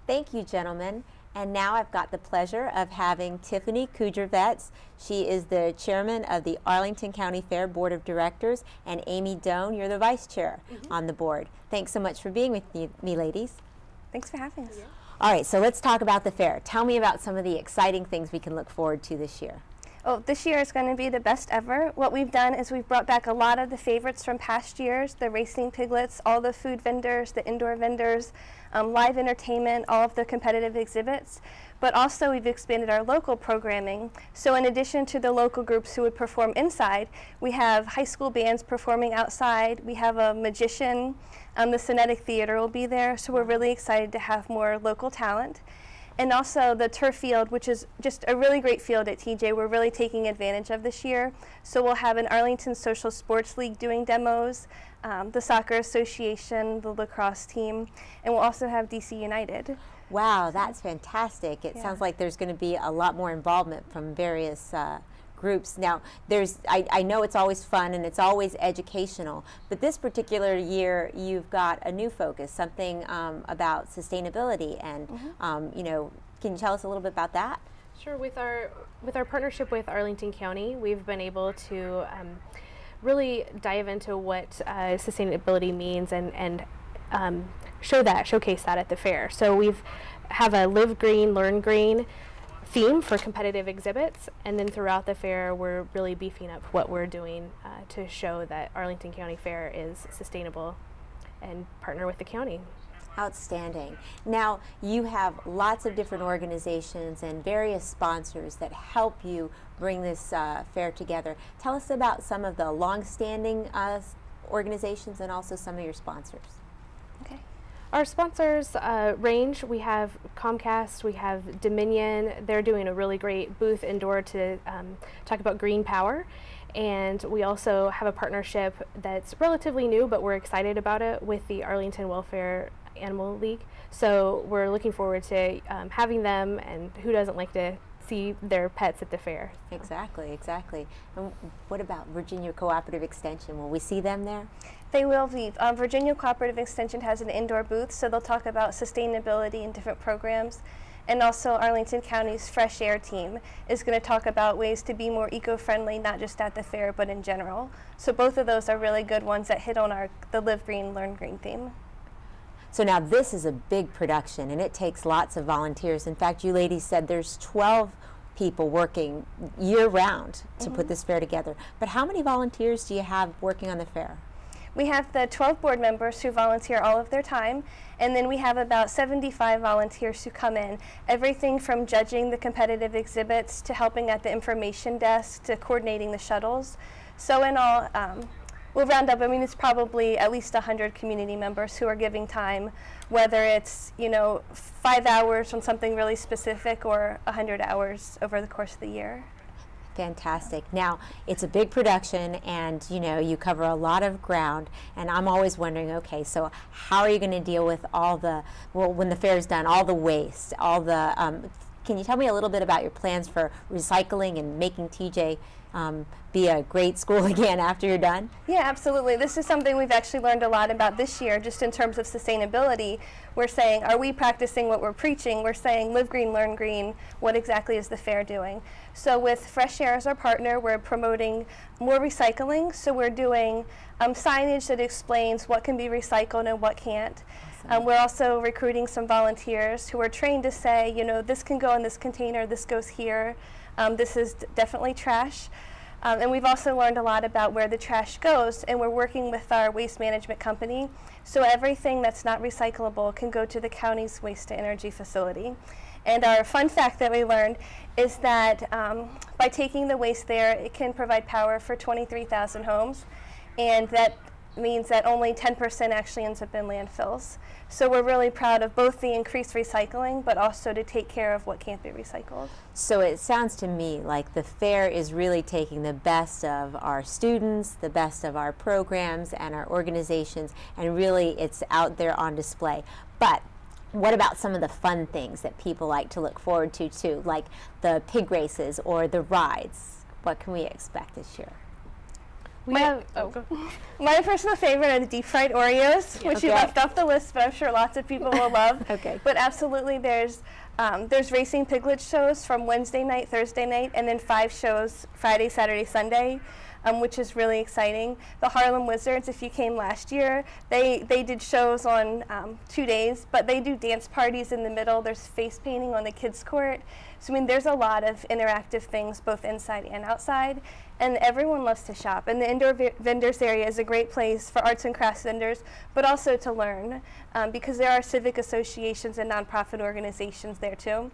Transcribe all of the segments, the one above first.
Thank you, gentlemen. And now I've got the pleasure of having Tiffany Kudravetz. She is the chairman of the Arlington County Fair Board of Directors, and Amy Doane, you're the vice chair on the board. Thanks so much for being with me, ladies. Thanks for having us. All right, so let's talk about the fair. Tell me about some of the exciting things we can look forward to this year. Oh, this year is going to be the best ever. What we've done is we've brought back a lot of the favorites from past years, the racing piglets, all the food vendors, the indoor vendors, live entertainment, all of the competitive exhibits. But also we've expanded our local programming. So in addition to the local groups who would perform inside, we have high school bands performing outside. We have a magician. The Sonetic Theater will be there. So we're really excited to have more local talent. And also the turf field, which is just a really great field at TJ, we're really taking advantage of this year. So we'll have an Arlington Social Sports League doing demos, the Soccer Association, the lacrosse team, and we'll also have DC United. Wow, that's fantastic. It sounds like there's going to be a lot more involvement from various groups. Now, I know it's always fun and it's always educational, but this particular year you've got a new focus, something about sustainability, and you know, can you tell us a little bit about that? Sure. With our partnership with Arlington County, we've been able to really dive into what sustainability means and showcase that at the fair. So we've have a Live Green, Learn Green theme for competitive exhibits, and then throughout the fair we're really beefing up what we're doing to show that Arlington County Fair is sustainable and partner with the county. Outstanding. Now, you have lots of different organizations and various sponsors that help you bring this fair together. Tell us about some of the long-standing organizations and also some of your sponsors. Okay. Our sponsors range. We have Comcast, we have Dominion. They're doing a really great booth indoor to talk about green power. And we also have a partnership that's relatively new, but we're excited about it, with the Arlington Welfare Animal League. So we're looking forward to having them, and who doesn't like to see their pets at the fair? So. Exactly, exactly. And what about Virginia Cooperative Extension? Will we see them there? They will be. Virginia Cooperative Extension has an indoor booth, so they'll talk about sustainability and different programs. And also Arlington County's Fresh Air team is going to talk about ways to be more eco-friendly, not just at the fair, but in general. So both of those are really good ones that hit on the Live Green, Learn Green theme. So now this is a big production, and it takes lots of volunteers. In fact, you ladies said there's 12 people working year-round to put this fair together. But how many volunteers do you have working on the fair? We have the 12 board members who volunteer all of their time, and then we have about 75 volunteers who come in. Everything from judging the competitive exhibits to helping at the information desk to coordinating the shuttles. So in all, we'll round up, I mean, it's probably at least 100 community members who are giving time, whether it's, you know, 5 hours on something really specific or 100 hours over the course of the year. Fantastic. Now, it's a big production, and you know, you cover a lot of ground, and I'm always wondering, okay, so how are you going to deal with all the, well, when the fair is done, all the waste, all the, can you tell me a little bit about your plans for recycling and making TJ be a great school again after you're done? Yeah, absolutely. This is something we've actually learned a lot about this year, just in terms of sustainability. We're saying, are we practicing what we're preaching? We're saying, live green, learn green. What exactly is the fair doing? So with Fresh Air as our partner, we're promoting more recycling. So we're doing signage that explains what can be recycled and what can't. Awesome. We're also recruiting some volunteers who are trained to say, you know, this can go in this container, this goes here. This is definitely trash. And we've also learned a lot about where the trash goes, and we're working with our waste management company. So everything that's not recyclable can go to the county's waste to energy facility. And our fun fact that we learned is that by taking the waste there, it can provide power for 23,000 homes, and that means that only 10% actually ends up in landfills. So we're really proud of both the increased recycling, but also to take care of what can't be recycled. So it sounds to me like the fair is really taking the best of our students, the best of our programs and our organizations, and really it's out there on display. But what about some of the fun things that people like to look forward to too, like the pig races or the rides? What can we expect this year? We have, go. My personal favorite are the deep fried Oreos, which you left off the list, but I'm sure lots of people will love. Okay. But absolutely, there's racing piglet shows from Wednesday night, Thursday night, and then 5 shows Friday, Saturday, Sunday, which is really exciting. The Harlem Wizards, if you came last year, they did shows on 2 days, but they do dance parties in the middle. There's face painting on the kids' court. So I mean, there's a lot of interactive things both inside and outside, and everyone loves to shop. And the indoor vendors area is a great place for arts and crafts vendors, but also to learn, because there are civic associations and nonprofit organizations there too.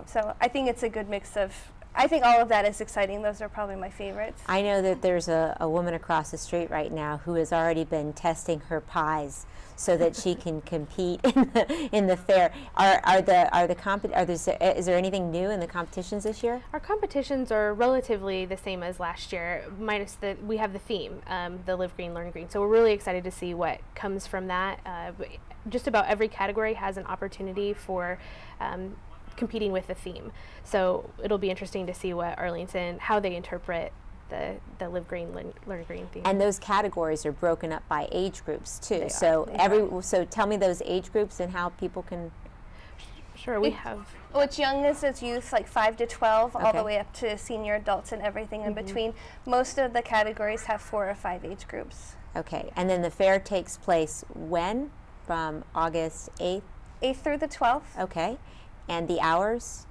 So I think it's a good mix of, I think all of that is exciting. Those are probably my favorites. I know that there's a woman across the street right now who has already been testing her pies so that she can compete in the fair. Is there anything new in the competitions this year? Our competitions are relatively the same as last year, minus that we have the theme, the Live Green, Learn Green. So we're really excited to see what comes from that. Just about every category has an opportunity for competing with the theme. So it'll be interesting to see what Arlington, how they interpret the Live Green, Learn Green theme. And those categories are broken up by age groups too. They So are. So tell me those age groups and how people can. Sure, we have. What's youngest is youth, like 5 to 12, all Okay. the way up to senior adults and everything in between. Most of the categories have 4 or 5 age groups. Okay, and then the fair takes place when? From August 8th? 8th through the 12th. Okay, and the hours?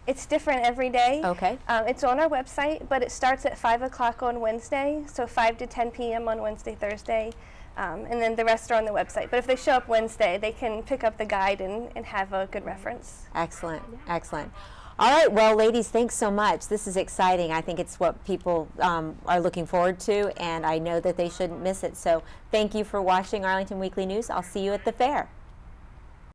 It's different every day. Okay. It's on our website, but it starts at 5 o'clock on Wednesday, so 5 to 10 p.m. on Wednesday, Thursday, and then the rest are on the website. But if they show up Wednesday, they can pick up the guide and have a good reference. Excellent, excellent. All right, well, ladies, thanks so much. This is exciting. I think it's what people are looking forward to, and I know that they shouldn't miss it. So thank you for watching Arlington Weekly News. I'll see you at the fair.